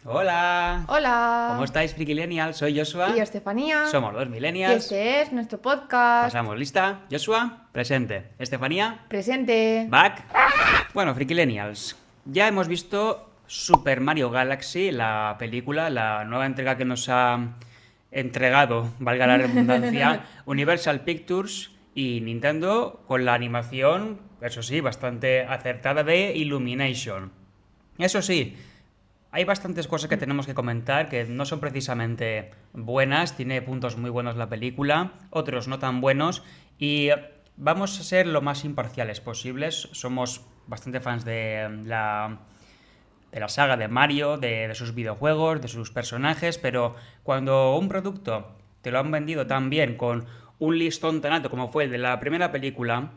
Hola. Hola. ¿Cómo estáis, Frikilenials? Soy Joshua. Y yo, Estefanía. Somos dos Y millennials. este es nuestro podcast. Pasamos lista. Joshua, presente. Estefanía, Presente. back. Bueno, Frikilenials, ya hemos visto Super Mario Galaxy, la película, la nueva entrega que nos ha entregado, valga la redundancia, Universal Pictures y Nintendo con la animación, eso sí, bastante acertada de Illumination. Eso sí, hay bastantes cosas que tenemos que comentar que no son precisamente buenas, tiene puntos muy buenos la película, otros no tan buenos y vamos a ser lo más imparciales posibles. Somos bastante fans de la saga de Mario, de sus videojuegos, de sus personajes, pero cuando un producto te lo han vendido tan bien con un listón tan alto como fue el de la primera película,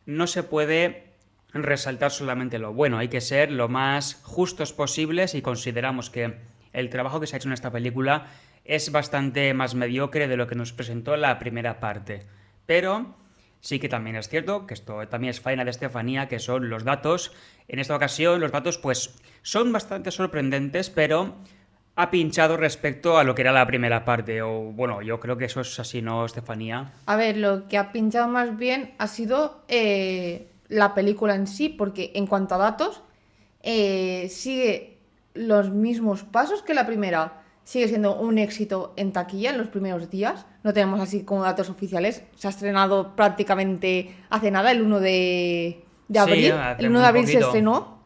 no se puede resaltar solamente lo bueno, hay que ser lo más justos posibles y consideramos que el trabajo que se ha hecho en esta película es bastante más mediocre de lo que nos presentó la primera parte. Pero sí que también es cierto que esto también es faena de Estefanía, que son los datos. En esta ocasión los datos pues son bastante sorprendentes, pero ha pinchado respecto a lo que era la primera parte. O bueno, yo creo que eso es así, ¿no, Estefanía? A ver, lo que ha pinchado más bien ha sido la película en sí, porque en cuanto a datos, sigue los mismos pasos que la primera. Sigue siendo un éxito en taquilla en los primeros días. No tenemos así como datos oficiales. Se ha estrenado prácticamente hace nada, el 1 de Sí, abril. hace El 1 de muy abril se poquito. estrenó.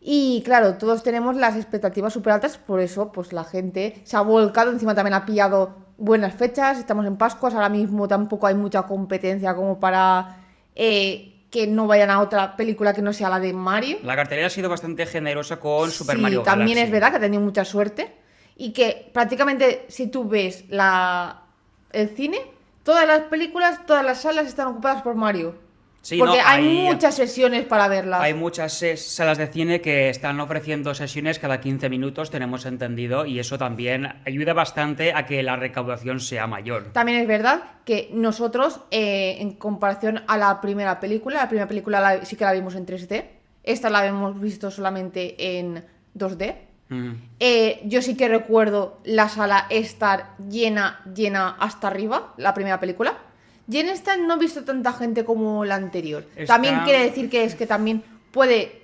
Y claro, todos tenemos las expectativas súper altas, por eso pues la gente se ha volcado, encima también ha pillado buenas fechas, estamos en Pascuas, ahora mismo tampoco hay mucha competencia como para que no vayan a otra película que no sea la de Mario. La cartelera ha sido bastante generosa con Super Sí, Mario también es Galaxy. verdad que ha tenido mucha suerte y que prácticamente si tú ves el cine, todas las películas, todas las salas están ocupadas por Mario. Sí, no, Porque hay muchas sesiones para verlas. hay muchas salas de cine que están ofreciendo sesiones cada 15 minutos, tenemos entendido, y eso también ayuda bastante a que la recaudación sea mayor. También es verdad que nosotros, en comparación a la primera película sí que la vimos en 3D, esta la hemos visto solamente en 2D. Mm. Yo sí que recuerdo la sala estar llena, llena hasta arriba, la primera película. Y en esta no he visto tanta gente como la anterior. También Está... quiere decir que es que también puede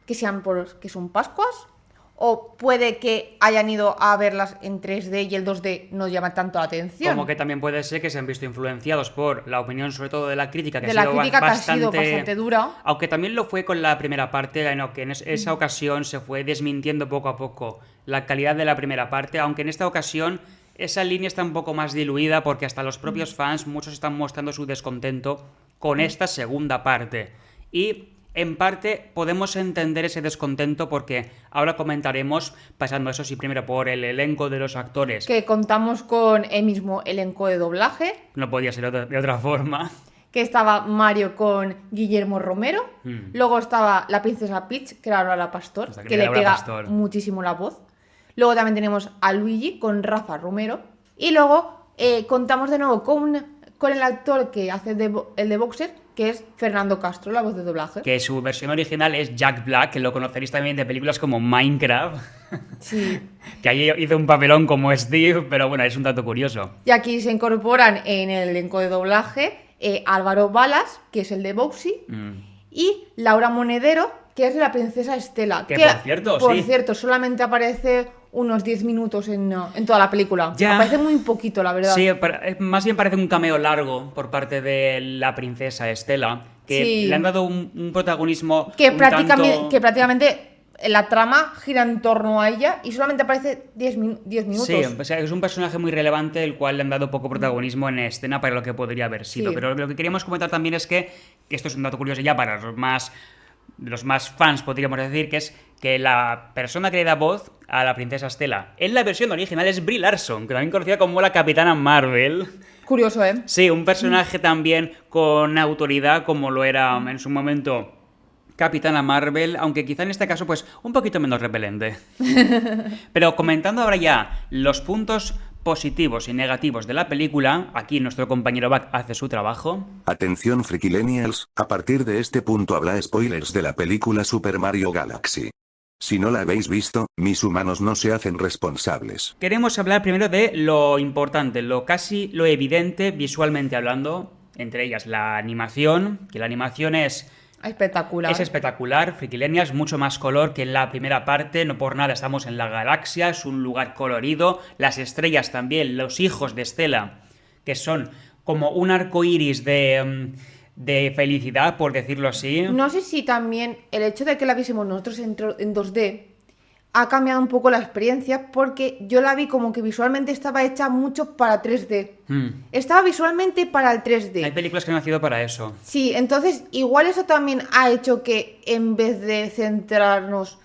que sean que son Pascuas, o puede que hayan ido a verlas en 3D y el 2D no llama tanto la atención. Como que también puede ser que se han visto influenciados por la opinión, sobre todo de la crítica, que De ha la sido crítica que ha bastante... sido bastante dura. Aunque también lo fue con la primera parte, en que en esa ocasión se fue desmintiendo poco a poco la calidad de la primera parte, aunque en esta ocasión esa línea está un poco más diluida porque hasta los propios fans, muchos están mostrando su descontento con esta segunda parte. Y en parte podemos entender ese descontento porque ahora comentaremos, pasando eso sí primero por el elenco de los actores. Que contamos con el mismo elenco de doblaje. No podía ser de otra forma. Que estaba Mario con Guillermo Romero. Luego estaba la princesa Peach, que era Laura Pastor, Hasta que que era le Laura pega Pastor. muchísimo la voz. Luego también tenemos a Luigi con Rafa Romero. Y luego contamos de nuevo con el actor que hace el de Boxer, que es Fernando Castro, la voz de doblaje. Que su versión original es Jack Black, que lo conoceréis también de películas como Minecraft. Sí. Que allí hizo un papelón como Steve, pero bueno, es un dato curioso. Y aquí se incorporan en el elenco de doblaje Álvaro Balas, que es el de Boxy, y Laura Monedero, que es la princesa Estela. Que por cierto, por sí. cierto, solamente aparece unos 10 minutos en toda la película. Ya. Aparece muy poquito, la verdad. Sí, más bien parece un cameo largo por parte de la princesa Estela, que Sí. le han dado un protagonismo Que, un prácticamente la trama gira en torno a ella y solamente aparece 10 minutos. Sí, o sea, es un personaje muy relevante, el cual le han dado poco protagonismo en escena para lo que podría haber sido. Sí. Pero lo que queríamos comentar también es que esto es un dato curioso ya para los más fans, podríamos decir, que es que la persona que le da voz a la princesa Estela en la versión original es Brie Larson, que también conocida como la Capitana Marvel. Curioso, ¿eh? Sí, un personaje también con autoridad, como lo era en su momento Capitana Marvel, aunque quizá en este caso pues un poquito menos repelente. Pero comentando ahora ya los puntos positivos y negativos de la película, aquí nuestro compañero Bach hace su trabajo. Atención Frikilenials, a partir de este punto habrá spoilers de la película Super Mario Galaxy. Si no la habéis visto, mis humanos no se hacen responsables. Queremos hablar primero de lo importante, lo evidente visualmente hablando, entre ellas la animación, que la animación es Espectacular. espectacular, Frikilenia es mucho más color que en la primera parte, no por nada estamos en la galaxia, es un lugar colorido, las estrellas también, los hijos de Stella, que son como un arco iris de felicidad, por decirlo así. No sé si también el hecho de que la viésemos nosotros en 2D ha cambiado un poco la experiencia, porque yo la vi como que visualmente estaba hecha mucho para 3D. Estaba visualmente para el 3D. Hay películas que han nacido para eso. Sí, entonces igual eso también ha hecho que en vez de centrarnos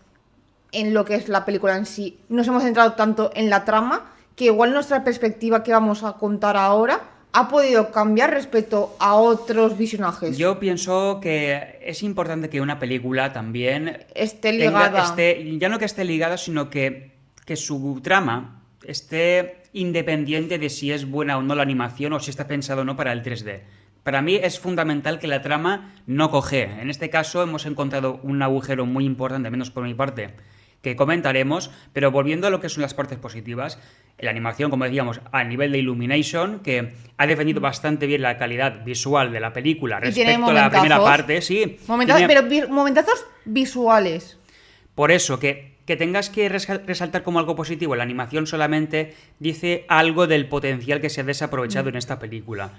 en lo que es la película en sí, nos hemos centrado tanto en la trama, que igual nuestra perspectiva que vamos a contar ahora ha podido cambiar respecto a otros visionajes. Yo pienso que es importante que una película también Esté ligada. ya no que esté ligada, sino que su trama esté independiente de si es buena o no la animación o si está pensado o no para el 3D. Para mí es fundamental que la trama no coge. En este caso hemos encontrado un agujero muy importante, menos por mi parte, que comentaremos, pero volviendo a lo que son las partes positivas, la animación, como decíamos, a nivel de Illumination, que ha defendido bastante bien la calidad visual de la película Y tiene respecto a la primera momentazos. parte, sí. Pero momentazos visuales. Por eso, que tengas que resaltar como algo positivo la animación solamente dice algo del potencial que se ha desaprovechado en esta película.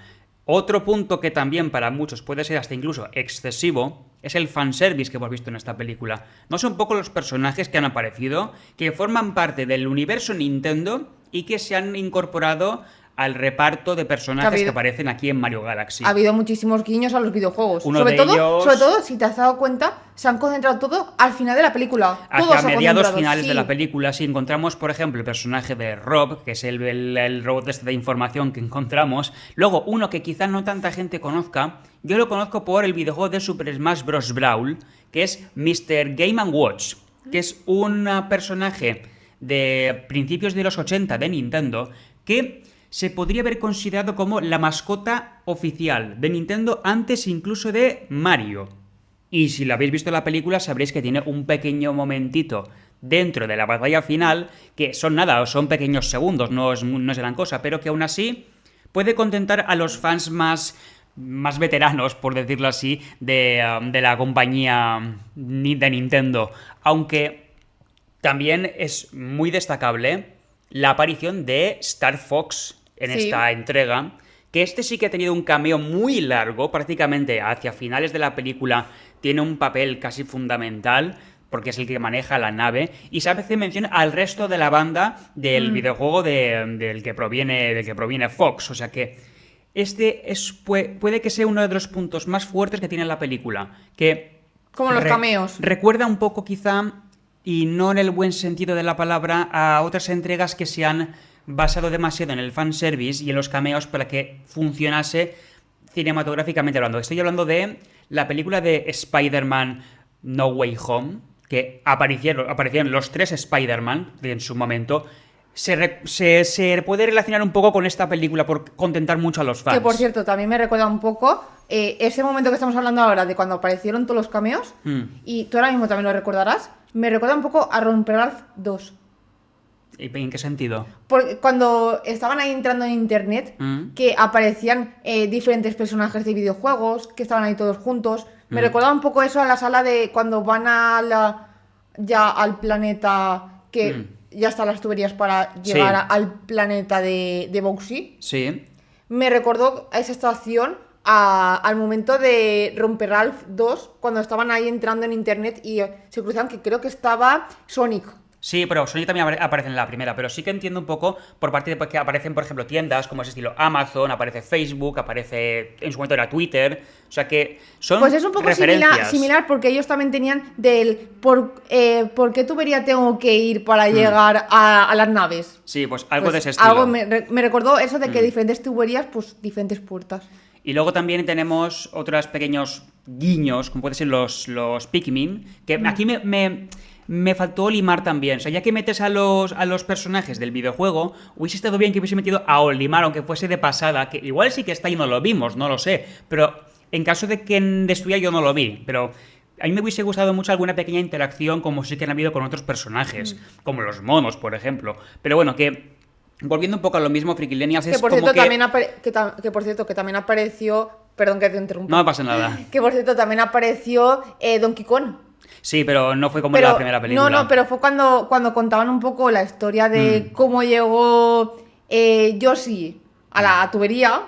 Otro punto que también para muchos puede ser hasta incluso excesivo es el fanservice que hemos visto en esta película. No son poco los personajes que han aparecido, que forman parte del universo Nintendo y que se han incorporado al reparto de personajes que aparecen aquí en Mario Galaxy. Ha habido muchísimos guiños a los videojuegos. Sobre todo, si te has dado cuenta, se han concentrado todo al final de la película. Hacia mediados finales de la película, si encontramos, por ejemplo, el personaje de Rob, que es el robot de información que encontramos. Luego, uno que quizá no tanta gente conozca, yo lo conozco por el videojuego de Super Smash Bros. Brawl, que es Mr. Game & Watch, que es un personaje de principios de los 80 de Nintendo, que se podría haber considerado como la mascota oficial de Nintendo antes incluso de Mario. Y si lo habéis visto en la película sabréis que tiene un pequeño momentito dentro de la batalla final, que son nada, son pequeños segundos, no es gran cosa, pero que aún así puede contentar a los fans más veteranos, por decirlo así, de la compañía de Nintendo. Aunque también es muy destacable la aparición de Star Fox en esta entrega, que este sí que ha tenido un cameo muy largo, prácticamente hacia finales de la película tiene un papel casi fundamental, porque es el que maneja la nave, y se hace mención al resto de la banda del videojuego del que proviene Fox, o sea que puede que sea uno de los puntos más fuertes que tiene la película, que como los cameos. Recuerda un poco quizá, y no en el buen sentido de la palabra, a otras entregas que se han basado demasiado en el fanservice y en los cameos para que funcionase cinematográficamente hablando. Estoy hablando de la película de Spider-Man No Way Home, que aparecieron los 3 Spider-Man en su momento. Se puede relacionar un poco con esta película por contentar mucho a los fans. Que por cierto, también me recuerda un poco ese momento que estamos hablando ahora de cuando aparecieron todos los cameos, y tú ahora mismo también lo recordarás, me recuerda un poco a Romper Ralph 2. ¿Y en qué sentido? Porque cuando estaban ahí entrando en internet, que aparecían diferentes personajes de videojuegos, que estaban ahí todos juntos, me recordaba un poco eso a la sala de cuando van ya al planeta, que ya están las tuberías para llegar al planeta de Bowser. Sí. Me recordó a esa estación al momento de Romper Ralph 2, cuando estaban ahí entrando en internet y se cruzaban, que creo que estaba Sonic. Sí, pero Sonic también aparece en la primera, pero sí que entiendo un poco por parte de que aparecen, por ejemplo, tiendas como ese estilo Amazon, aparece Facebook, aparece en su momento era Twitter, o sea que son pues es un poco referencias. similar porque ellos también tenían del ¿por qué tubería tengo que ir para llegar a las naves? Sí, pues algo de ese estilo. Algo me recordó eso de que diferentes tuberías, pues diferentes puertas. Y luego también tenemos otros pequeños guiños, como pueden ser los Pikmin, que aquí me faltó limar también. O sea, ya que metes a los personajes del videojuego, hubiese estado bien que hubiese metido a Olimar, aunque fuese de pasada, que igual sí que está y no lo vimos, no lo sé. Pero en caso de que en Destruya yo no lo vi. Pero A mí me hubiese gustado mucho alguna pequeña interacción como sí que han habido con otros personajes, como los monos, por ejemplo. Pero bueno, que volviendo un poco a lo mismo, Frikilenials es Que por como cierto, que... también que por cierto, que también apareció. Perdón que te interrumpa. No me pasa nada. Que por cierto, también apareció Donkey Kong. Sí, pero no fue como en la primera película. No, pero fue cuando contaban un poco la historia de cómo llegó Yoshi a la tubería.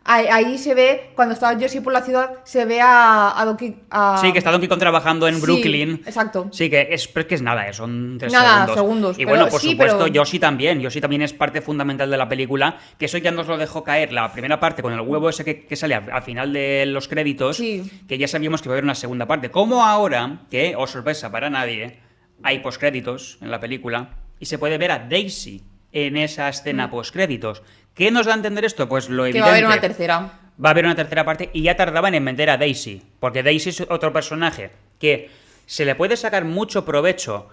Ahí se ve, cuando estaba Yoshi por la ciudad, se ve a Donkey... Sí, que está Donkey Kong trabajando en Sí, Brooklyn. exacto. Sí, que es, pero es que es nada, son 3 Nada, segundos. segundos, Y pero bueno, por sí, supuesto, pero- Yoshi también es parte fundamental de la película, que eso ya nos lo dejó caer la primera parte con el huevo ese que sale al final de los créditos, Sí. que ya sabíamos que iba a haber una segunda parte. Como ahora, que, oh sorpresa para nadie, hay postcréditos en la película y se puede ver a Daisy en esa escena postcréditos. ¿Qué nos da a entender esto? Pues lo Que evidente. va a haber una tercera. Va a haber una tercera parte y ya tardaban en meter a Daisy, porque Daisy es otro personaje que se le puede sacar mucho provecho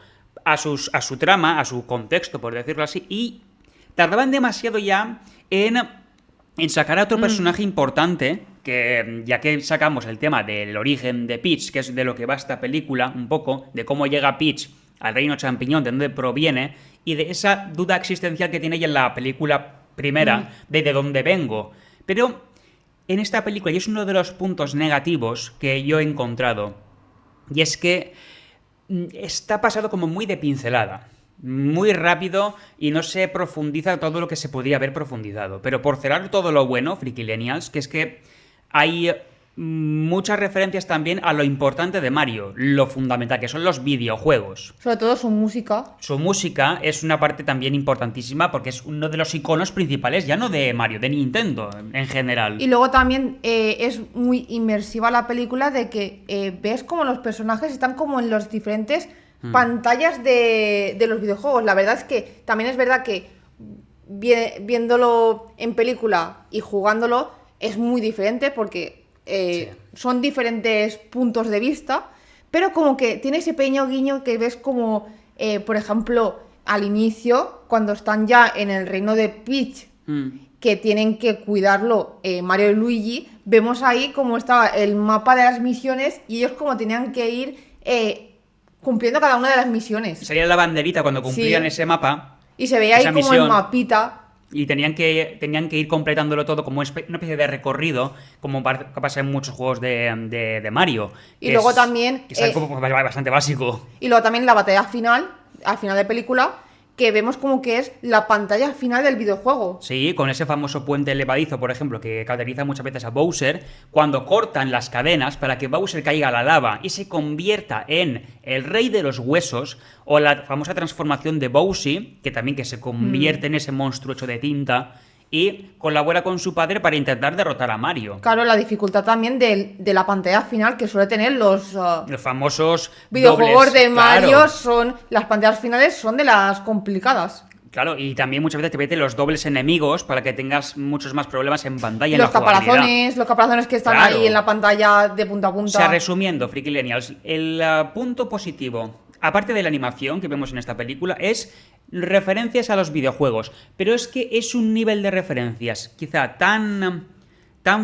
a su trama, a su contexto, por decirlo así, y tardaban demasiado ya en sacar a otro personaje importante, que ya que sacamos el tema del origen de Peach, que es de lo que va esta película, un poco, de cómo llega Peach al reino champiñón, de dónde proviene, y de esa duda existencial que tiene ella en la película primera, de dónde vengo. Pero en esta película, y es uno de los puntos negativos que yo he encontrado, y es que está pasado como muy de pincelada, muy rápido y no se profundiza todo lo que se podría haber profundizado. Pero por cerrar todo lo bueno, Frikilenials, que es que hay muchas referencias también a lo importante de Mario, lo fundamental, que son los videojuegos. Sobre todo su música. Su música es una parte también importantísima porque es uno de los iconos principales, ya no de Mario, de Nintendo en general. Y luego también es muy inmersiva la película de que ves como los personajes están como en los diferentes pantallas de los videojuegos. La verdad es que también es verdad que viéndolo en película y jugándolo es muy diferente porque son diferentes puntos de vista, pero como que tiene ese pequeño guiño que ves como, por ejemplo, al inicio, cuando están ya en el reino de Peach, que tienen que cuidarlo Mario y Luigi, vemos ahí cómo estaba el mapa de las misiones y ellos como tenían que ir cumpliendo cada una de las misiones. Sería la banderita cuando cumplían Sí. ese mapa. Y se veía ahí esa como misión. el mapita. Y tenían que ir completándolo todo como una especie de recorrido, como pasa en muchos juegos de Mario. Y que luego es- también, que es algo como bastante básico. Y luego también la batalla final, al final de película, que vemos como que es la pantalla final del videojuego. Sí, con ese famoso puente elevadizo, por ejemplo, que caracteriza muchas veces a Bowser, cuando cortan las cadenas para que Bowser caiga a la lava y se convierta en el rey de los huesos, o la famosa transformación de Bowsy, que también que se convierte en ese monstruo hecho de tinta, y colabora con su padre para intentar derrotar a Mario. Claro, la dificultad también de la pantalla final que suele tener los Los famosos videojuegos dobles, de Mario, claro. las pantallas finales son de las complicadas. Claro, y también muchas veces te mete los dobles enemigos para que tengas muchos más problemas en pantalla. Los en la jugabilidad. caparazones que están Claro. ahí en la pantalla de punta a O punta. sea, resumiendo, Frikilenials, el punto positivo, aparte de la animación que vemos en esta película, es referencias a los videojuegos. Pero es que es un nivel de referencias quizá tan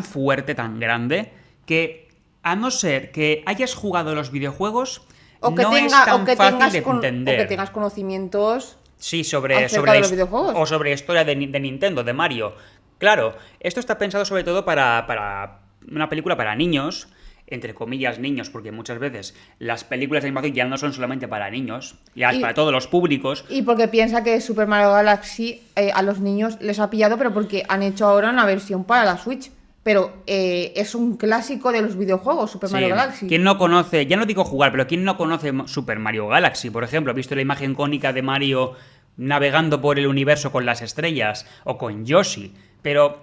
fuerte, tan grande, que a no ser que hayas jugado los videojuegos, o que no es tenga- tan o que fácil tengas de con- entender. o que tengas conocimientos. Sí, sobre acerca de los videojuegos. o sobre historia de Nintendo, de Mario. Claro, esto está pensado sobre todo para una película para niños, entre comillas niños, porque muchas veces las películas de animación ya no son solamente para niños, ya es Y- para todos los públicos. Y porque piensa que Super Mario Galaxy a los niños les ha pillado, pero porque han hecho ahora una versión para la Switch. Pero es un clásico de los videojuegos, Super Mario Sí. Galaxy. ¿Quién no conoce, ya no digo jugar, pero quién no conoce Super Mario Galaxy, por ejemplo? ¿Ha visto la imagen icónica de Mario navegando por el universo con las estrellas o con Yoshi? Pero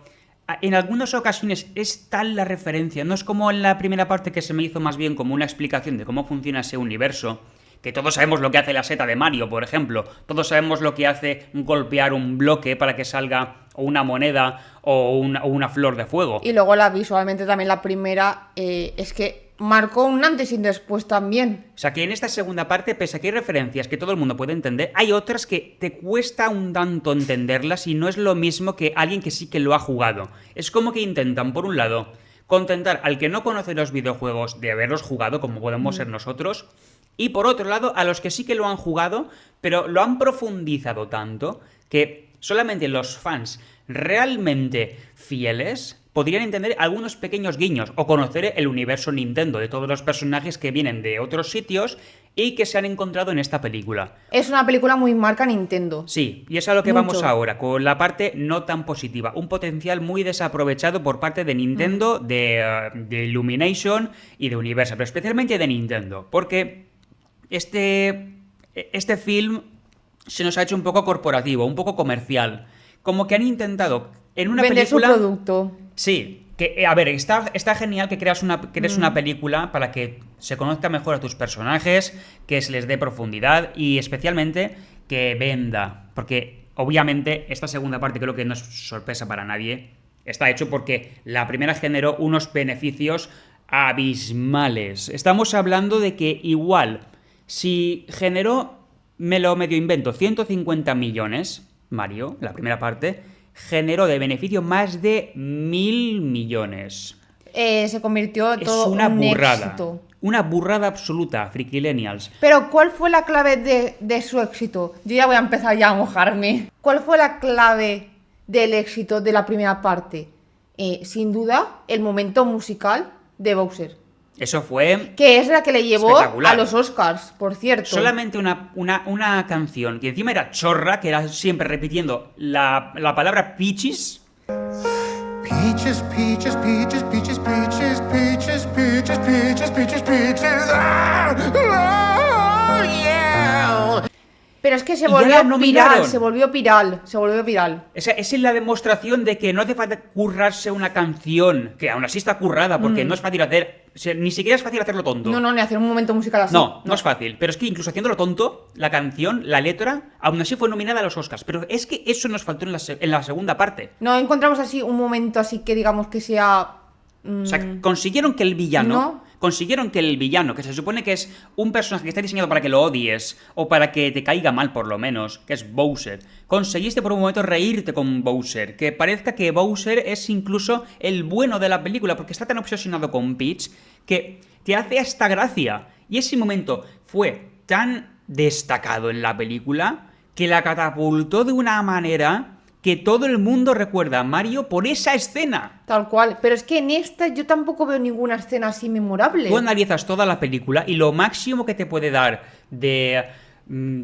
en algunas ocasiones es tal la referencia, no es como en la primera parte que se me hizo más bien como una explicación de cómo funciona ese universo, que todos sabemos lo que hace la seta de Mario, por ejemplo, todos sabemos lo que hace golpear un bloque para que salga o una moneda o una flor de fuego. Y luego visualmente también la primera es que marcó un antes y un después también. O sea que en esta segunda parte, pese a que hay referencias que todo el mundo puede entender, hay otras que te cuesta un tanto entenderlas y no es lo mismo que alguien que sí que lo ha jugado. Es como que intentan, por un lado, contentar al que no conoce los videojuegos de haberlos jugado, como podemos ser nosotros, y por otro lado, a los que sí que lo han jugado, pero lo han profundizado tanto que solamente los fans realmente fieles podrían entender algunos pequeños guiños o conocer el universo Nintendo de todos los personajes que vienen de otros sitios y que se han encontrado en esta película. Es una película muy marca Nintendo. Sí, y es a lo que Mucho. vamos ahora, con la parte no tan positiva. Un potencial muy desaprovechado por parte de Nintendo, de Illumination y de Universal, pero especialmente de Nintendo, porque este film se nos ha hecho un poco corporativo, un poco comercial. Como que han intentado en una Vender película... su producto. Sí, que a ver, está genial que crees una película para que se conozca mejor a tus personajes, que se les dé profundidad y especialmente que venda. Porque obviamente esta segunda parte creo que no es sorpresa para nadie. Está hecho porque la primera generó unos beneficios abismales. Estamos hablando de que igual, si generó, me lo medio invento, 150 millones, Mario, la primera parte, generó de beneficio más de 1.000 millones. Se convirtió todo Es una un burrada. éxito. Una burrada absoluta, Frikilenials. Pero ¿cuál fue la clave de su éxito? Yo ya voy a empezar ya a mojarme. ¿Cuál fue la clave del éxito de la primera parte? Sin duda, el momento musical de Bowser. Eso fue Que es la que le llevó espectacular. a los Oscars, por cierto. Solamente una canción que encima era chorra, que era siempre repitiendo la palabra Peaches. Peaches, peaches, peaches, peaches, peaches, peaches, peaches, peaches, peaches, peaches. Ah, oh, yeah. Pero es que se Y ya volvió la nominaron. viral, se volvió viral. Esa es la demostración de que no hace falta currarse una canción, que aún así está currada, porque no es fácil hacer... O sea, ni siquiera es fácil hacerlo tonto. No, ni hacer un momento musical así. No es fácil. Pero es que incluso haciéndolo tonto, la canción, la letra, aún así fue nominada a los Oscars. Pero es que eso nos faltó en la segunda parte. No encontramos así un momento así que digamos que sea... O sea, consiguieron que el villano... No. Consiguieron que el villano, que se supone que es un personaje que está diseñado para que lo odies, o para que te caiga mal por lo menos, que es Bowser, conseguiste por un momento reírte con Bowser, que parezca que Bowser es incluso el bueno de la película, porque está tan obsesionado con Peach que te hace hasta gracia. Y ese momento fue tan destacado en la película que la catapultó de una manera que todo el mundo recuerda a Mario por esa escena. Tal cual. Pero es que en esta yo tampoco veo ninguna escena así memorable. Tú analizas toda la película y lo máximo que te puede dar de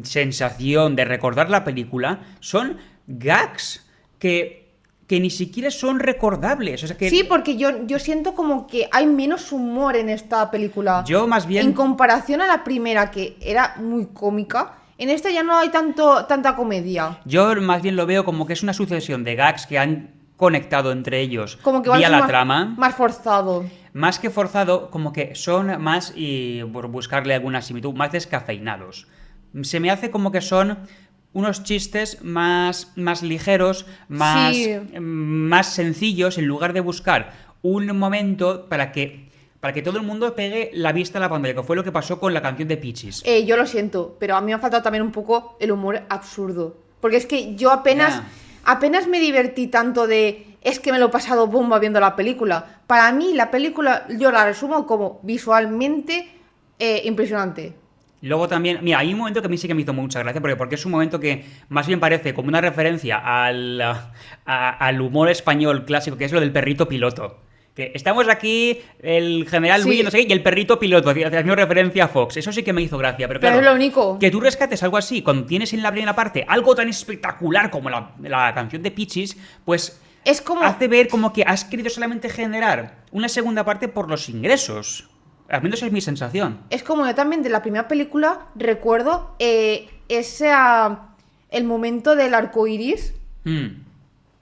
sensación de recordar la película son gags que ni siquiera son recordables. O sea que Sí, porque yo siento como que hay menos humor en esta película. yo más bien... En comparación a la primera, que era muy cómica, en esta ya no hay tanta comedia. Yo más bien lo veo como que es una sucesión de gags que han conectado entre ellos Como que vía la más, trama. más forzado. Más que forzado, como que son más, y por buscarle alguna similitud, más descafeinados. Se me hace como que son unos chistes más ligeros, Sí. más sencillos, en lugar de buscar un momento para que todo el mundo pegue la vista a la pantalla, que fue lo que pasó con la canción de Peaches. Yo lo siento, pero a mí me ha faltado también un poco el humor absurdo. Porque es que yo apenas me divertí tanto de... Es que me lo he pasado bomba viendo la película. Para mí, la película yo la resumo como visualmente impresionante. Luego también, mira, hay un momento que a mí sí que me hizo mucha gracia, porque es un momento que más bien parece como una referencia al humor español clásico, que es lo del perrito piloto. Que estamos aquí, el general Sí. Luis, no sé qué, y el perrito piloto, haciendo referencia a Fox. Eso sí que me hizo gracia, pero claro, Pero es lo único. que tú rescates algo así, cuando tienes en la primera parte algo tan espectacular como la canción de Peaches, pues Es como... hace ver como que has querido solamente generar una segunda parte por los ingresos. Al menos es mi sensación. Es como yo también de la primera película recuerdo el momento del arco iris.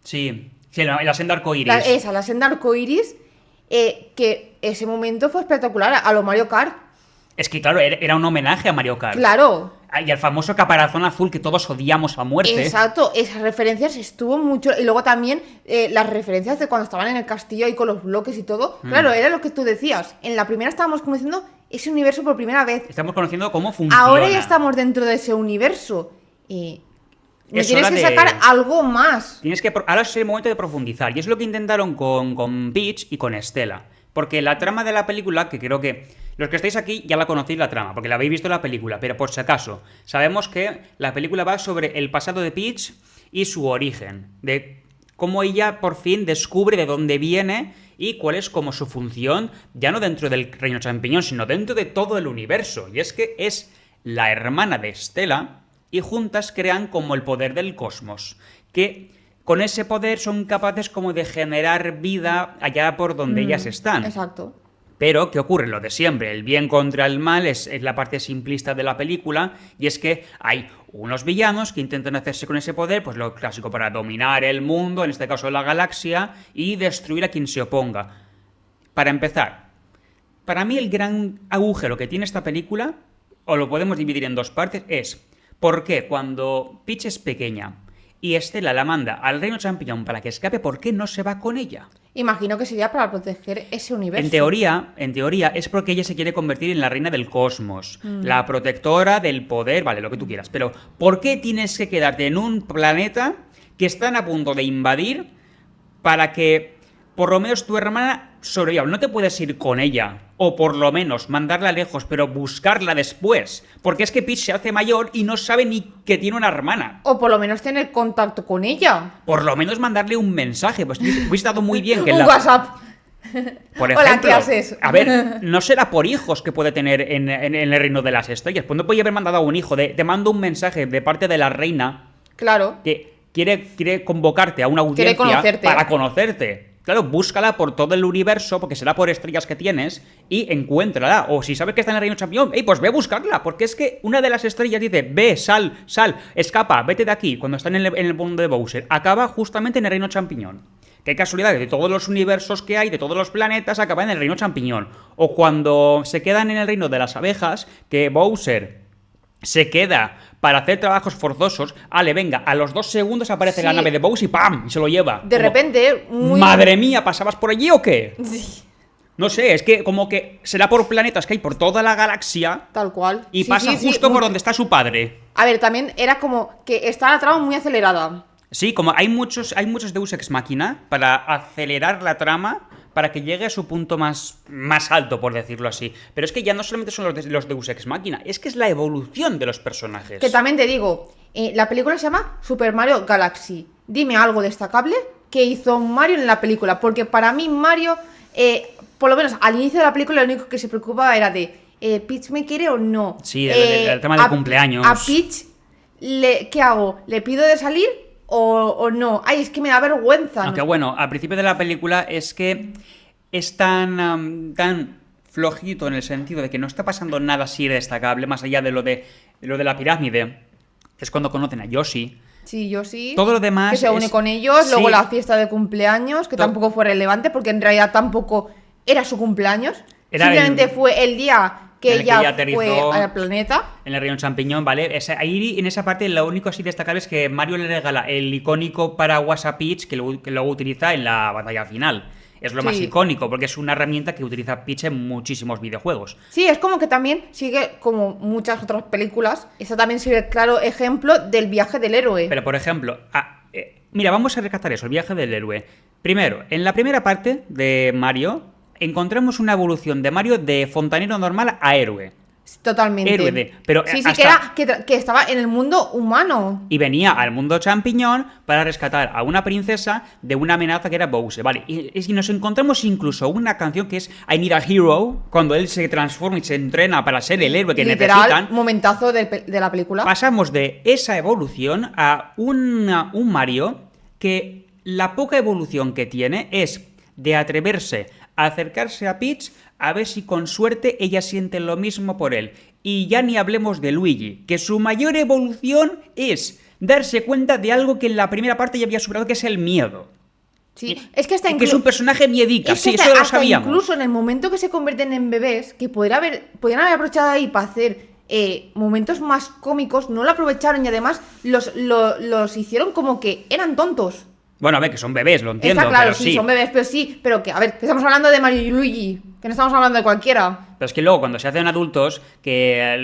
Sí, la senda arcoíris. La senda arco iris. Que ese momento fue espectacular a lo Mario Kart. Es que claro, era un homenaje a Mario Kart. Claro. Y al famoso caparazón azul que todos odiamos a muerte. Exacto, esas referencias estuvo mucho. Y luego también las referencias de cuando estaban en el castillo ahí con los bloques y todo. Claro, era lo que tú decías. En la primera estábamos conociendo ese universo por primera vez. Estamos conociendo cómo funciona. Ahora ya estamos dentro de ese universo. Me es tienes hora que de- sacar algo más. Ahora es el momento de profundizar. Y es lo que intentaron con Peach y con Estela. Porque la trama de la película, que creo que los que estáis aquí ya la conocéis la trama, porque la habéis visto en la película, pero por si acaso, sabemos que la película va sobre el pasado de Peach y su origen. De cómo ella por fin descubre de dónde viene y cuál es como su función, ya no dentro del Reino Champiñón, sino dentro de todo el universo. Y es que es la hermana de Estela y juntas crean como el poder del cosmos, que con ese poder son capaces como de generar vida allá por donde ellas están. Exacto. Pero, ¿qué ocurre? Lo de siempre, el bien contra el mal es la parte simplista de la película, y es que hay unos villanos que intentan hacerse con ese poder, pues lo clásico para dominar el mundo, en este caso la galaxia, y destruir a quien se oponga. Para empezar, para mí el gran agujero que tiene esta película, o lo podemos dividir en dos partes, es ¿por qué cuando Peach es pequeña y Estela la manda al Reino Champiñón para que escape, por qué no se va con ella? Imagino que sería para proteger ese universo. En teoría es porque ella se quiere convertir en la reina del cosmos, la protectora del poder, vale, lo que tú quieras. Pero ¿por qué tienes que quedarte en un planeta que están a punto de invadir para que por lo menos tu hermana sobreviva? No te puedes ir con ella, o por lo menos mandarla lejos, pero buscarla después. Porque es que Peach se hace mayor y no sabe ni que tiene una hermana. O por lo menos tener contacto con ella. Por lo menos mandarle un mensaje. Pues hubiese estado muy bien que en Un la... WhatsApp. Por Hola, ejemplo, ¿qué haces? a ver, no será por hijos que puede tener en el reino de las estrellas. Pues no podía haber mandado a un hijo te mando un mensaje de parte de la reina Claro. que quiere convocarte a una Quiere audiencia conocerte. para conocerte. Claro, búscala por todo el universo, porque será por estrellas que tienes, y encuéntrala. O si sabes que está en el reino champiñón, pues ve a buscarla, porque es que una de las estrellas dice, ve, sal, escapa, vete de aquí, cuando está en el mundo de Bowser. Acaba justamente en el reino champiñón. Qué casualidad, de todos los universos que hay, de todos los planetas, acaba en el reino champiñón. O cuando se quedan en el reino de las abejas, que Bowser se queda para hacer trabajos forzosos, venga, a los 2 segundos aparece la Sí. nave de Bowser y ¡pam! Y se lo lleva. De Como, repente, muy... ¡madre mía! ¿Pasabas por allí o qué? Sí, No sé, es que como que será por planetas que hay por toda la galaxia tal cual. y Sí, pasa sí, justo por mucho. donde está su padre. A ver, también era como que está la trama muy acelerada. Sí, como hay muchos Deus Ex Machina para acelerar la trama para que llegue a su punto más alto, por decirlo así. Pero es que ya no solamente son los Deus Ex Machina, es que es la evolución de los personajes. Que también te digo, la película se llama Super Mario Galaxy. Dime algo destacable que hizo Mario en la película. Porque para mí Mario, por lo menos al inicio de la película, lo único que se preocupaba era de ¿Peach me quiere o no? Sí, el tema del cumpleaños. A Peach, ¿qué hago? ¿Le pido de salir o no? Ay, es que me da vergüenza. Aunque bueno, al principio de la película es que es tan flojito en el sentido de que no está pasando nada así destacable, más allá de lo de la pirámide, que es cuando conocen a Yoshi. Sí, yo sí. Todo lo demás que se une es- con ellos, sí. luego la fiesta de cumpleaños, que tampoco fue relevante, porque en realidad tampoco era su cumpleaños. Era Simplemente el- fue el día en que el que ella ella aterrizó. fue al planeta. En el reino champiñón, ¿vale? Ahí en esa parte lo único así destacable es que Mario le regala el icónico paraguas a Peach que luego utiliza en la batalla final. Es lo más Sí. icónico, porque es una herramienta que utiliza Peach en muchísimos videojuegos. Sí, es como que también sigue, como muchas otras películas, esta también sigue el claro ejemplo del viaje del héroe. Pero, por ejemplo, mira, vamos a rescatar eso, el viaje del héroe. Primero, en la primera parte de Mario, encontramos una evolución de Mario de fontanero normal a héroe. Totalmente. Héroe pero sí, hasta- que estaba en el mundo humano. Y venía al mundo champiñón para rescatar a una princesa de una amenaza que era Bowser, ¿vale? Y nos encontramos incluso una canción que es I Need a Hero, cuando él se transforma y se entrena para ser el héroe que Literal, necesitan. momentazo de la película. Pasamos de esa evolución a un Mario que la poca evolución que tiene es de atreverse a acercarse a Peach a ver si con suerte ella siente lo mismo por él. Y ya ni hablemos de Luigi, que su mayor evolución es darse cuenta de algo que en la primera parte ya había superado, que es el miedo. Sí, es que hasta Que es un personaje miedica, sí, eso lo sabíamos. incluso en el momento que se convierten en bebés, que podrían haber aprovechado ahí para hacer momentos más cómicos, no lo aprovecharon y además los hicieron como que eran tontos. Bueno, a ver, que son bebés, lo entiendo, Está claro, pero sí, son bebés, pero que, a ver, que estamos hablando de Mario y Luigi. Que no estamos hablando de cualquiera. Pero es que luego, cuando se hacen adultos, que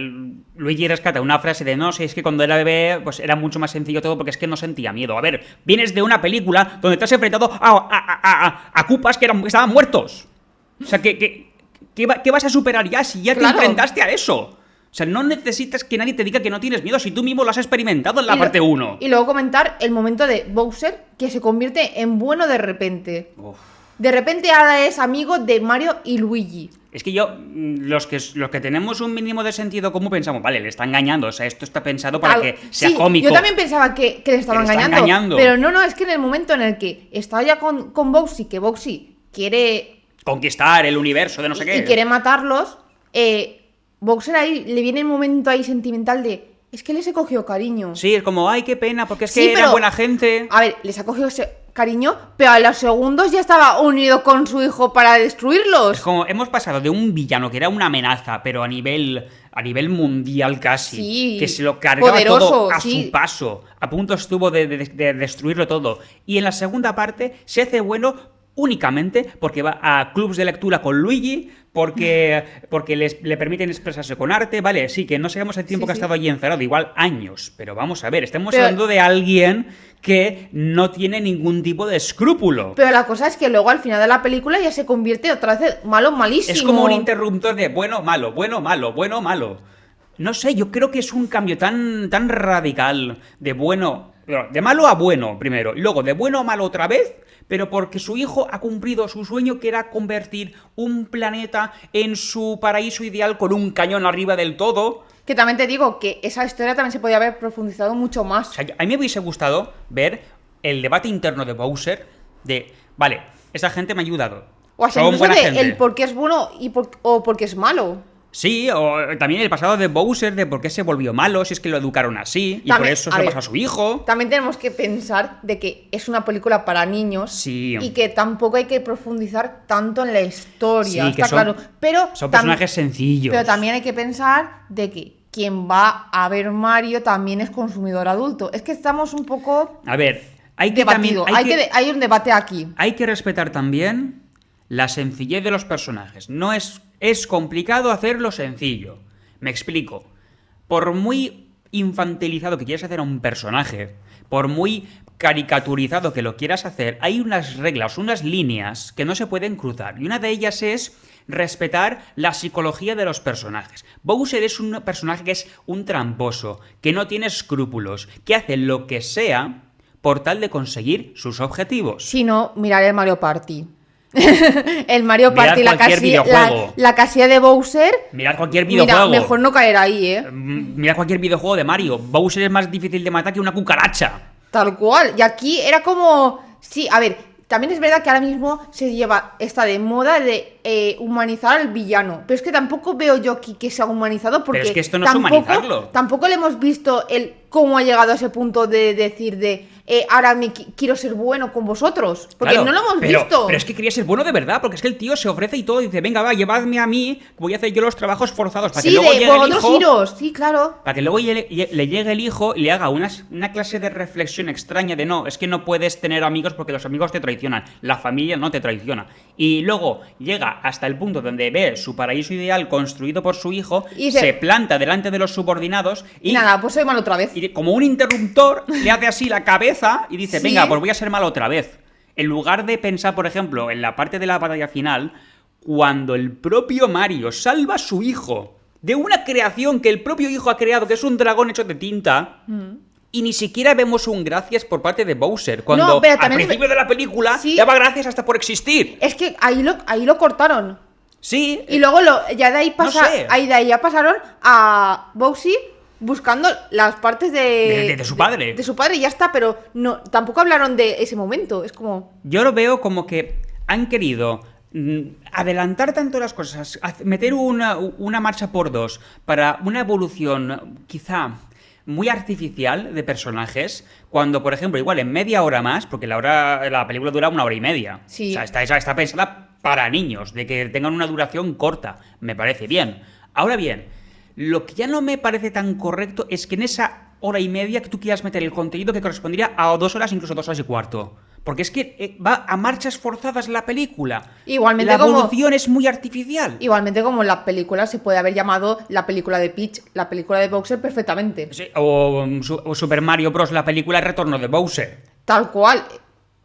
Luigi rescata una frase de no, si es que cuando era bebé, pues era mucho más sencillo todo porque es que no sentía miedo. A ver, vienes de una película donde te has enfrentado a Koopas que estaban muertos. O sea, ¿qué vas a superar ya si ya te Claro. enfrentaste a eso? O sea, no necesitas que nadie te diga que no tienes miedo si tú mismo lo has experimentado en la Y parte 1. Y luego comentar el momento de Bowser que se convierte en bueno de repente. De repente ahora es amigo de Mario y Luigi. Es que los que tenemos un mínimo de sentido común pensamos, vale, le está engañando, o sea, esto está pensado para que sea Sí, cómico. yo también pensaba que le estaba Que le está engañando, engañando. Pero no, es que en el momento en el que está ya con Bowser, que Bowser quiere Conquistar el universo de no sé qué. y quiere matarlos, Bowser ahí le viene el momento ahí sentimental de es que les he cogido cariño. Sí, es como, ay, qué pena, porque es Sí, que era pero- buena gente. A ver, les ha cogido ese cariño, pero a los segundos ya estaba unido con su hijo para destruirlos. Es como, hemos pasado de un villano que era una amenaza, pero a nivel mundial casi, Sí, que se lo cargaba poderoso, todo a sí. su paso, a punto estuvo de destruirlo todo. Y en la segunda parte se hace bueno únicamente porque va a clubs de lectura con Luigi, porque le permiten expresarse con arte, vale, sí, que no sabemos el tiempo Sí, que ha sí. estado allí encerrado, igual años, pero vamos a ver, estamos Pero- hablando de alguien que no tiene ningún tipo de escrúpulo. Pero la cosa es que luego al final de la película ya se convierte otra vez en malo, malísimo. Es como un interruptor de bueno, malo, bueno, malo, bueno, malo. No sé, yo creo que es un cambio tan radical de bueno, de malo a bueno primero, y luego de bueno a malo otra vez, pero porque su hijo ha cumplido su sueño que era convertir un planeta en su paraíso ideal con un cañón arriba del todo. Que también te digo que esa historia también se podía haber profundizado mucho más. O sea, a mí me hubiese gustado ver el debate interno de Bowser de, vale, esa gente me ha ayudado. O hasta son incluso buena de gente. el por qué es bueno o por qué es malo. Sí, o también el pasado de Bowser, de por qué se volvió malo, si es que lo educaron así, y por También- eso a se lo ver, pasó a su hijo. También tenemos que pensar de que es una película para niños Sí. y que tampoco hay que profundizar tanto en la historia, Sí, que está son- claro. Pero Son tam- personajes sencillos. Pero también hay que pensar de que quien va a ver Mario también es consumidor adulto. Es que estamos un poco A ver, hay que debatido. también, Hay un debate aquí. hay que respetar también la sencillez de los personajes. No es complicado hacerlo sencillo. Me explico. Por muy infantilizado que quieras hacer a un personaje, por muy caricaturizado que lo quieras hacer, hay unas reglas, unas líneas que no se pueden cruzar. Y una de ellas es respetar la psicología de los personajes. Bowser es un personaje que es un tramposo, que no tiene escrúpulos, que hace lo que sea por tal de conseguir sus objetivos. Si no, miraré el Mario Party. El Mario Mirad Party, cualquier videojuego. la casilla de Bowser. Mirad cualquier Mira, videojuego. mejor no caer ahí, ¿eh? Mira cualquier videojuego de Mario. Bowser es más difícil de matar que una cucaracha. Tal cual. Y aquí era como... Sí, a ver, también es verdad que ahora mismo se lleva esta de moda de humanizar al villano. Pero es que tampoco veo yo aquí que sea humanizado porque... Pero es que esto no es humanizarlo. Tampoco le hemos visto el cómo ha llegado a ese punto de decir de... ahora quiero ser bueno con vosotros. Porque Claro, no lo hemos pero, visto. Pero es que quería ser bueno de verdad, porque es que el tío se ofrece y todo, y dice, venga, va, llevadme a mí, voy a hacer yo los trabajos forzados para Sí, que luego de llegue el vosotros hijo. iros. Sí, claro. Para que luego le llegue el hijo y le haga una clase de reflexión extraña de no, es que no puedes tener amigos porque los amigos te traicionan, la familia no te traiciona. Y luego llega hasta el punto donde ve su paraíso ideal construido por su hijo, Y dice- se planta delante de los subordinados Y nada, pues soy mal otra vez. y como un interruptor le hace así la cabeza y dice, Sí. venga, pues voy a ser malo otra vez. En lugar de pensar, por ejemplo, en la parte de la batalla final, cuando el propio Mario salva a su hijo de una creación que el propio hijo ha creado, que es un dragón hecho de tinta, y ni siquiera vemos un gracias por parte de Bowser, cuando No, pero al también es principio de la película Sí. daba gracias hasta por existir. Es que ahí lo cortaron. Sí, Y luego ya de ahí sé. de ahí ya pasaron a Bowser buscando las partes De su padre. De su padre y ya está, pero no, tampoco hablaron de ese momento. Es como. yo lo veo como que han querido adelantar tanto las cosas, meter una marcha por dos para una evolución quizá muy artificial de personajes, cuando, por ejemplo, igual en media hora más, porque la película dura 1 hora y media. Sí. O sea, está pensada para niños, de que tengan una duración corta. Me parece bien. Ahora bien, lo que ya no me parece tan correcto es que en esa 1 hora y media que tú quieras meter el contenido que correspondería a 2 horas, incluso 2 horas y cuarto. Porque es que va a marchas forzadas la película. Igualmente la como- evolución es muy artificial. Igualmente como en la película se puede haber llamado la película de Peach, la película de Bowser perfectamente. Sí, o Super Mario Bros. La película Retorno de Bowser. Tal cual.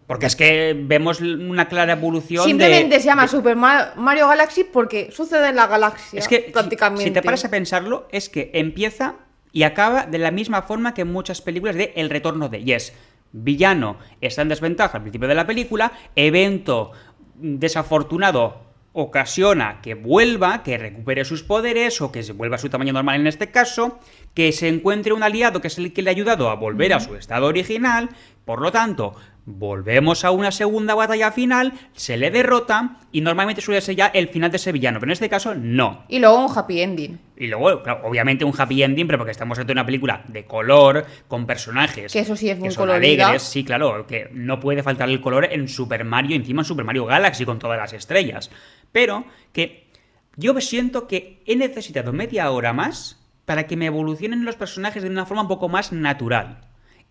Porque es que vemos una clara evolución Simplemente de... se llama Super Mario Galaxy porque sucede en la galaxia. Es que prácticamente. si te paras a pensarlo, es que empieza y acaba de la misma forma que en muchas películas de El Retorno de Yes. Villano está en desventaja al principio de la película, evento desafortunado ocasiona que vuelva, que recupere sus poderes o que se vuelva a su tamaño normal en este caso, que se encuentre un aliado que es el que le ha ayudado a volver a su estado original, por lo tanto, volvemos a una segunda batalla final, se le derrota y normalmente suele ser ya el final de ese villano, pero en este caso no. Y luego un happy ending. Y luego, claro, obviamente un happy ending, pero porque estamos ante una película de color, con personajes Que eso sí es que muy son colorida. alegres. Sí, claro, que no puede faltar el color en Super Mario, encima en Super Mario Galaxy con todas las estrellas. Pero que yo siento que he necesitado media hora más para que me evolucionen los personajes de una forma un poco más natural.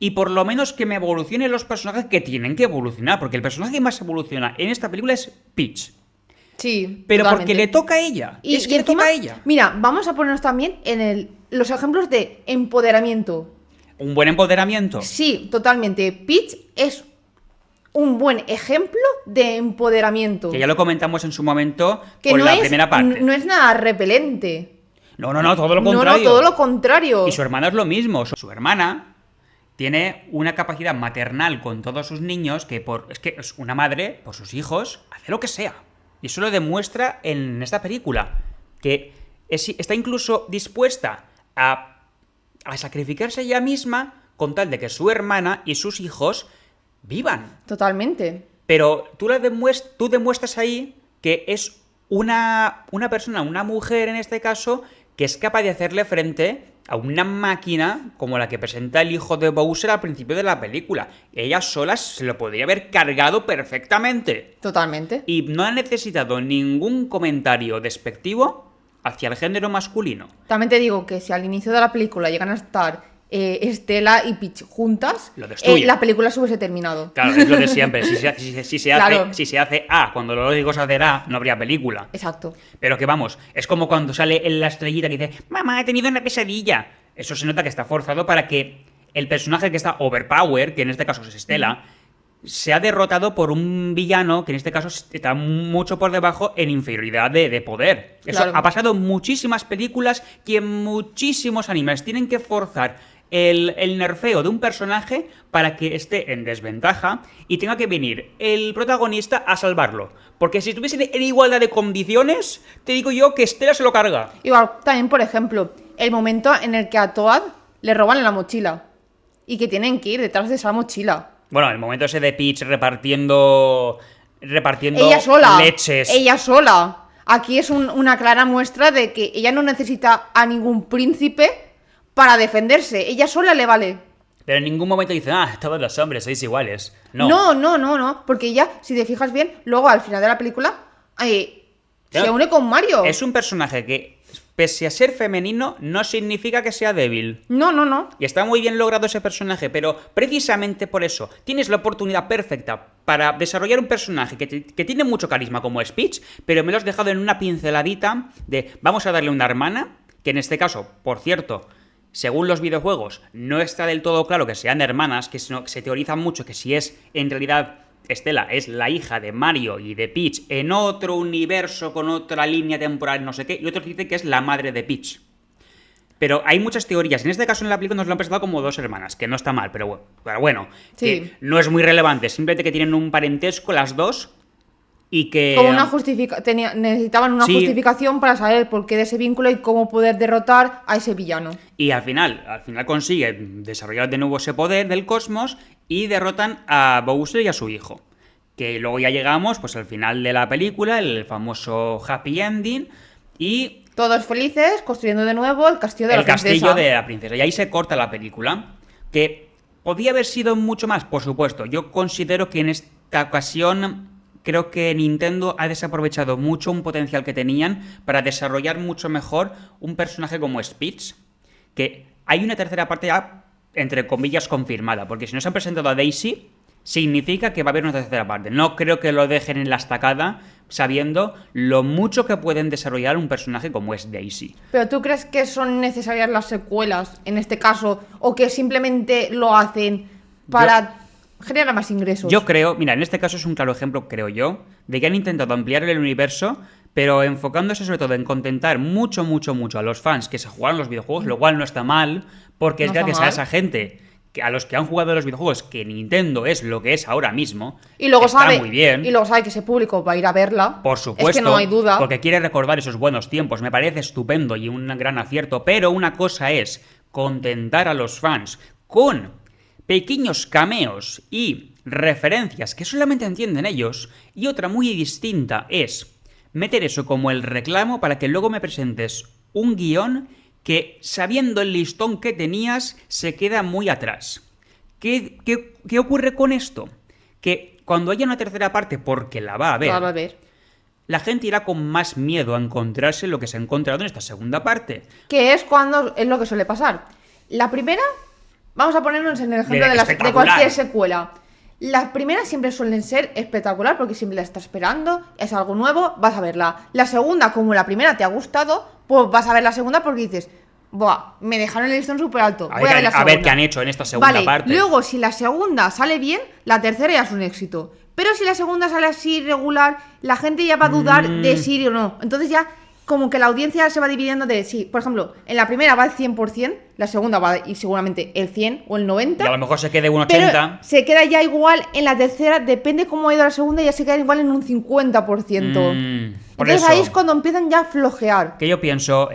Y por lo menos que me evolucionen los personajes que tienen que evolucionar, porque el personaje que más evoluciona en esta película es Peach. Sí. Pero totalmente. porque le toca a ella. Es que le toca a ella. Mira, vamos a ponernos también en los ejemplos de empoderamiento. Un buen empoderamiento. Sí, totalmente. Peach es un buen ejemplo de empoderamiento. Que ya lo comentamos en su momento Que con no la es, primera parte. no es nada repelente. No, todo lo No, contrario. todo lo contrario. Y su hermana es lo mismo. Su hermana tiene una capacidad maternal con todos sus niños es que es una madre, por sus hijos, hace lo que sea. Y eso lo demuestra en esta película. Que está incluso dispuesta a sacrificarse ella misma con tal de que su hermana y sus hijos vivan. Totalmente. Pero tú demuestras ahí que es una persona, una mujer en este caso, que es capaz de hacerle frente a una máquina como la que presenta el hijo de Bowser al principio de la película. Ella sola se lo podría haber cargado perfectamente. Totalmente. Y no ha necesitado ningún comentario despectivo hacia el género masculino. También te digo que si al inicio de la película llegan a estar Estela y Peach juntas, Lo destruye. la película se hubiese terminado. Claro, es lo de siempre. Claro. Si se hace A cuando lo lógico es hacer A, no habría película. Exacto. Pero que vamos, es como cuando sale en la estrellita que dice, mamá, he tenido una pesadilla. Eso se nota que está forzado para que el personaje que está overpower, que en este caso es Estela, sea derrotado por un villano que en este caso está mucho por debajo en inferioridad de poder. Eso Claro. ha pasado en muchísimas películas y en muchísimos animes. Tienen que forzar el nerfeo de un personaje para que esté en desventaja y tenga que venir el protagonista a salvarlo. Porque si estuviesen en igualdad de condiciones, te digo yo que Estela se lo carga. Igual, también, por ejemplo, el momento en el que a Toad le roban la mochila y que tienen que ir detrás de esa mochila. Bueno, el momento ese de Peach repartiendo Ella sola. leches. Ella sola. Aquí es una clara muestra de que ella no necesita a ningún príncipe para defenderse. Ella sola le vale. Pero en ningún momento dice, todos los hombres sois iguales. No. No. Porque ella, si te fijas bien, luego al final de la película se Claro. une con Mario. Es un personaje que, pese a ser femenino, no significa que sea débil. No. Y está muy bien logrado ese personaje, pero precisamente por eso tienes la oportunidad perfecta para desarrollar un personaje que tiene mucho carisma como es Peach, pero me lo has dejado en una pinceladita de vamos a darle una hermana, que en este caso, por cierto, según los videojuegos, no está del todo claro que sean hermanas, que se teoriza mucho que si es en realidad Estela es la hija de Mario y de Peach en otro universo con otra línea temporal, no sé qué, y otros dicen que es la madre de Peach. Pero hay muchas teorías. En este caso, en la película nos lo han presentado como dos hermanas, que no está mal, pero bueno, Sí. que no es muy relevante. Simplemente que tienen un parentesco las dos y que... Como una necesitaban una Sí. justificación para saber el porqué de ese vínculo y cómo poder derrotar a ese villano. Y al final consiguen desarrollar de nuevo ese poder del cosmos y derrotan a Bowser y a su hijo. Que luego ya llegamos pues al final de la película, el famoso happy ending y Todos felices, construyendo de nuevo el castillo de la princesa. castillo de la princesa. Y ahí se corta la película, que podía haber sido mucho más, por supuesto. Yo considero que en esta ocasión creo que Nintendo ha desaprovechado mucho un potencial que tenían para desarrollar mucho mejor un personaje como Peach, que hay una tercera parte ya, entre comillas, confirmada, porque si nos han presentado a Daisy, significa que va a haber una tercera parte. No creo que lo dejen en la estacada sabiendo lo mucho que pueden desarrollar un personaje como es Daisy. ¿Pero tú crees que son necesarias las secuelas en este caso? ¿O que simplemente lo hacen para generar más ingresos? Yo creo, mira, en este caso es un claro ejemplo, creo yo, de que han intentado ampliar el universo, pero enfocándose sobre todo en contentar mucho a los fans que se jugaron los videojuegos, lo cual no está mal, porque es No gracias está a mal. esa gente, a los que han jugado los videojuegos, que Nintendo es lo que es ahora mismo, Y luego está sabe, muy bien. y luego sabe que ese público va a ir a verla. Por supuesto, Es que no hay duda. porque quiere recordar esos buenos tiempos. Me parece estupendo y un gran acierto, pero una cosa es contentar a los fans con pequeños cameos y referencias que solamente entienden ellos, y otra muy distinta es meter eso como el reclamo para que luego me presentes un guión que, sabiendo el listón que tenías, se queda muy atrás. ¿Qué ocurre con esto? Que cuando haya una tercera parte, porque la va a haber, La va a ver. la gente irá con más miedo a encontrarse lo que se ha encontrado en esta segunda parte. Que es cuando es lo que suele pasar. La primera, vamos a ponernos en el ejemplo de Espectacular. cualquier secuela. Las primeras siempre suelen ser espectacular porque siempre la estás esperando, es algo nuevo, vas a verla. La segunda, como la primera te ha gustado, pues vas a ver la segunda porque dices, buah, me dejaron el listón súper alto, voy a ver la A segunda. ver qué han hecho en esta segunda Vale, parte. luego si la segunda sale bien, la tercera ya es un éxito. Pero si la segunda sale así regular, la gente ya va a dudar de sí o no. Entonces ya como que la audiencia se va dividiendo de sí. Por ejemplo, en la primera va el 100%, la segunda va y seguramente el 100 o el 90%. Y a lo mejor se quede un Pero 80. se queda ya igual en la tercera, depende cómo ha ido la segunda, ya se queda igual en un 50%. Por Entonces eso, ahí es cuando empiezan ya a flojear. que yo pienso,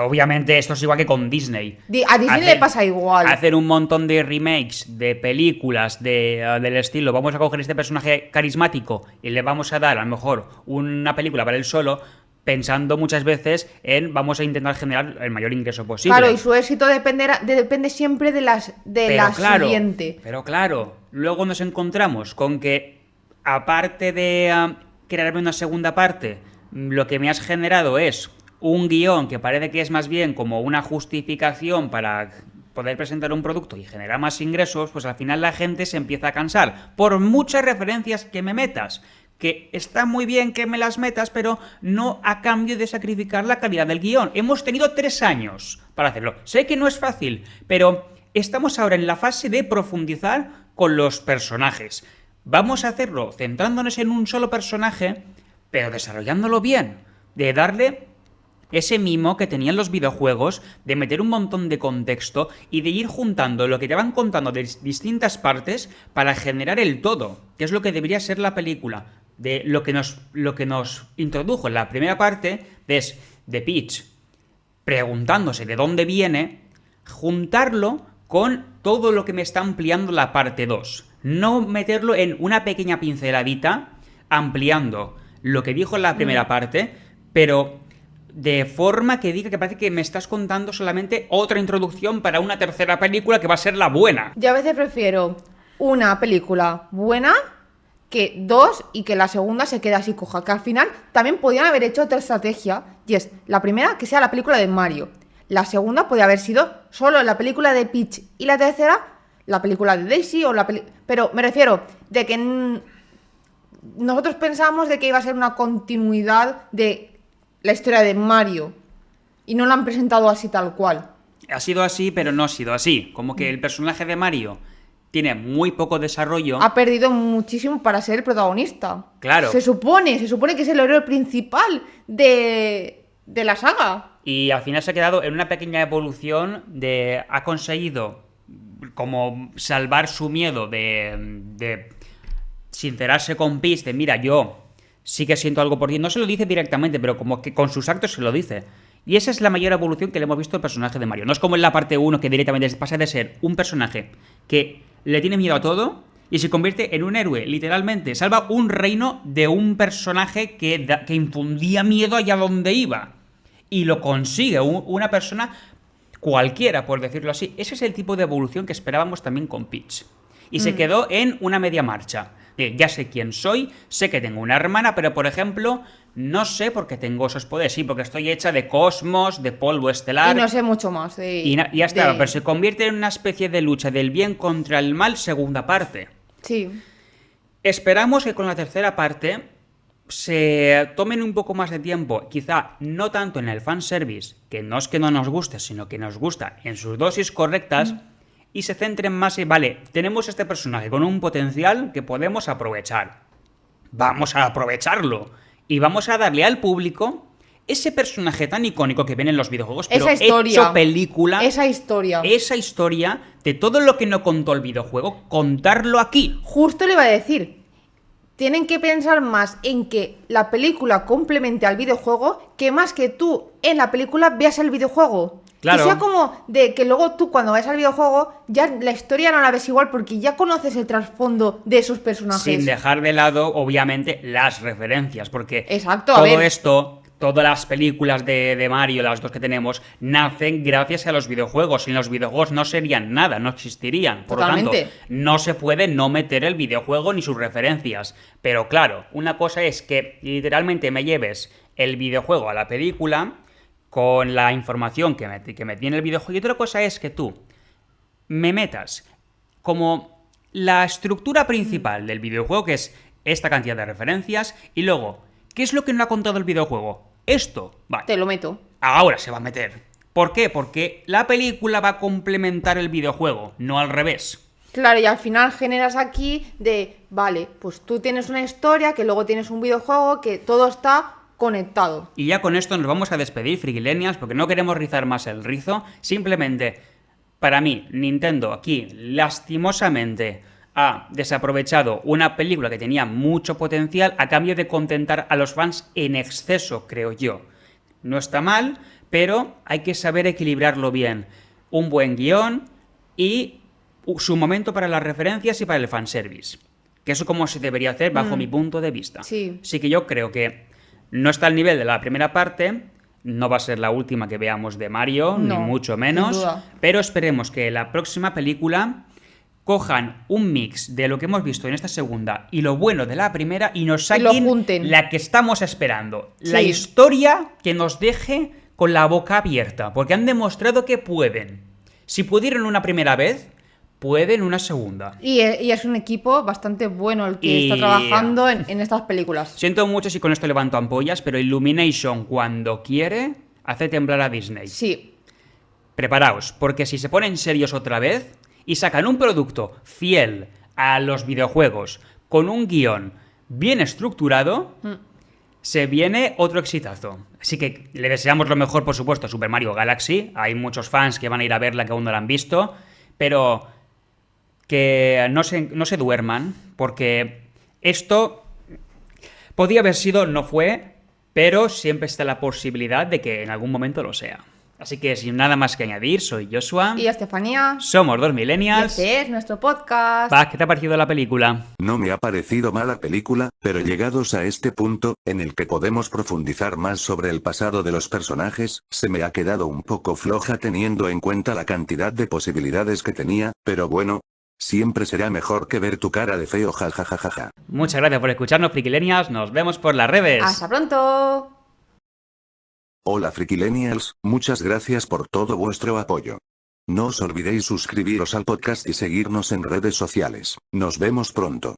obviamente esto es igual que con Disney. A Disney le pasa igual. Hacer un montón de remakes de películas del estilo, vamos a coger este personaje carismático y le vamos a dar a lo mejor una película para él solo, pensando muchas veces en vamos a intentar generar el mayor ingreso posible. Claro, y su éxito depende siempre de la siguiente. Pero claro, luego nos encontramos con que, aparte de crearme una segunda parte, lo que me has generado es un guión que parece que es más bien como una justificación para poder presentar un producto y generar más ingresos, pues al final la gente se empieza a cansar. Por muchas referencias que me metas, que está muy bien que me las metas, pero no a cambio de sacrificar la calidad del guión. Hemos tenido 3 años para hacerlo. Sé que no es fácil, pero estamos ahora en la fase de profundizar con los personajes. Vamos a hacerlo centrándonos en un solo personaje, pero desarrollándolo bien, de darle ese mimo que tenían los videojuegos, de meter un montón de contexto y de ir juntando lo que te van contando de distintas partes para generar el todo, que es lo que debería ser la película. De lo que nos introdujo en la primera parte es de Peach preguntándose de dónde viene, juntarlo con todo lo que me está ampliando la parte 2. No meterlo en una pequeña pinceladita ampliando lo que dijo en la primera parte, pero de forma que diga que parece que me estás contando solamente otra introducción para una tercera película que va a ser la buena. Yo a veces prefiero una película buena que 2 y que la segunda se quede así coja. Que al final también podían haber hecho otra estrategia, y es la primera que sea la película de Mario. La segunda podría haber sido solo la película de Peach y la tercera la película de Daisy o pero me refiero de que nosotros pensábamos de que iba a ser una continuidad de la historia de Mario y no la han presentado así tal cual. Ha sido así, pero no ha sido así. Como que el personaje de Mario tiene muy poco desarrollo. Ha perdido muchísimo para ser el protagonista. Claro. Se supone que es el héroe principal de la saga. Y al final se ha quedado en una pequeña evolución de... Ha conseguido como salvar su miedo de sincerarse con Peach, de mira, yo sí que siento algo por ti. No se lo dice directamente, pero como que con sus actos se lo dice. Y esa es la mayor evolución que le hemos visto al personaje de Mario. No es como en la parte 1 que directamente pasa de ser un personaje que le tiene miedo a todo y se convierte en un héroe, literalmente. Salva un reino de un personaje que infundía miedo allá donde iba. Y lo consigue una persona cualquiera, por decirlo así. Ese es el tipo de evolución que esperábamos también con Peach. Y se quedó en una media marcha. Ya sé quién soy, sé que tengo una hermana, pero por ejemplo, no sé por qué tengo esos poderes. Sí, porque estoy hecha de cosmos, de polvo estelar. Y no sé mucho más. Y ya está, pero se convierte en una especie de lucha del bien contra el mal, segunda parte. Sí. Esperamos que con la tercera parte se tomen un poco más de tiempo, quizá no tanto en el fanservice, que no es que no nos guste, sino que nos gusta en sus dosis correctas, y se centren más en, vale, tenemos este personaje con un potencial que podemos aprovechar. Vamos a aprovecharlo. Y vamos a darle al público ese personaje tan icónico que ven en los videojuegos, pero Esa historia. hecho película. Esa historia. Esa historia de todo lo que no contó el videojuego, contarlo aquí. Justo le iba a decir. Tienen que pensar más en que la película complemente al videojuego que más que tú en la película veas el videojuego. Claro. Que sea como de que luego tú cuando vayas al videojuego ya la historia no la ves igual porque ya conoces el trasfondo de esos personajes. Sin dejar de lado, obviamente, las referencias, porque Exacto, a todo ver. esto, todas las películas de Mario, las dos que tenemos, nacen gracias a los videojuegos. Sin los videojuegos no serían nada, no existirían. Por lo Totalmente. tanto, no se puede no meter el videojuego ni sus referencias. Pero claro, una cosa es que literalmente me lleves el videojuego a la película con la información que me tiene el videojuego, y otra cosa es que tú me metas como la estructura principal del videojuego, que es esta cantidad de referencias, y luego, ¿qué es lo que no ha contado el videojuego? Esto, vale. Te lo meto. Ahora se va a meter. ¿Por qué? Porque la película va a complementar el videojuego, no al revés. Claro, y al final generas aquí de, vale, pues tú tienes una historia, que luego tienes un videojuego, que todo está conectado. Y ya con esto nos vamos a despedir, Frikilenials, porque no queremos rizar más el rizo. Simplemente, para mí, Nintendo aquí, lastimosamente, ha desaprovechado una película que tenía mucho potencial a cambio de contentar a los fans en exceso, creo yo. No está mal, pero hay que saber equilibrarlo bien. Un buen guión y su momento para las referencias y para el fanservice. Que eso es como se debería hacer bajo mi punto de vista. Sí. Así que yo creo que no está al nivel de la primera parte, no va a ser la última que veamos de Mario, ni No, mucho sin menos, duda. pero esperemos que la próxima película cojan un mix de lo que hemos visto en esta segunda y lo bueno de la primera y nos Y lo saquen junten. la que estamos esperando. La Sí. historia que nos deje con la boca abierta, porque han demostrado que pueden. Si pudieron una primera vez, pueden una segunda. Y es un equipo bastante bueno el que Y- está trabajando en estas películas. Siento mucho si con esto levanto ampollas, pero Illumination, cuando quiere, hace temblar a Disney. Sí, Preparaos, porque si se ponen serios otra vez y sacan un producto fiel a los videojuegos, con un guión bien estructurado, se viene otro exitazo. Así que le deseamos lo mejor, por supuesto, a Super Mario Galaxy. Hay muchos fans que van a ir a verla que aún no la han visto, pero que no se duerman, porque esto podía haber sido, no fue, pero siempre está la posibilidad de que en algún momento lo sea. Así que sin nada más que añadir, soy Joshua. y Estefanía. Somos dos Y millennials. este es nuestro podcast. Va, ¿qué te ha parecido la película? No me ha parecido mala película, pero llegados a este punto, en el que podemos profundizar más sobre el pasado de los personajes, se me ha quedado un poco floja teniendo en cuenta la cantidad de posibilidades que tenía, pero bueno, siempre será mejor que ver tu cara de feo jajajajaja. Muchas gracias por escucharnos, Frikilenials. Nos vemos por las redes. Hasta pronto. Hola Frikilenials, muchas gracias por todo vuestro apoyo. No os olvidéis suscribiros al podcast y seguirnos en redes sociales. Nos vemos pronto.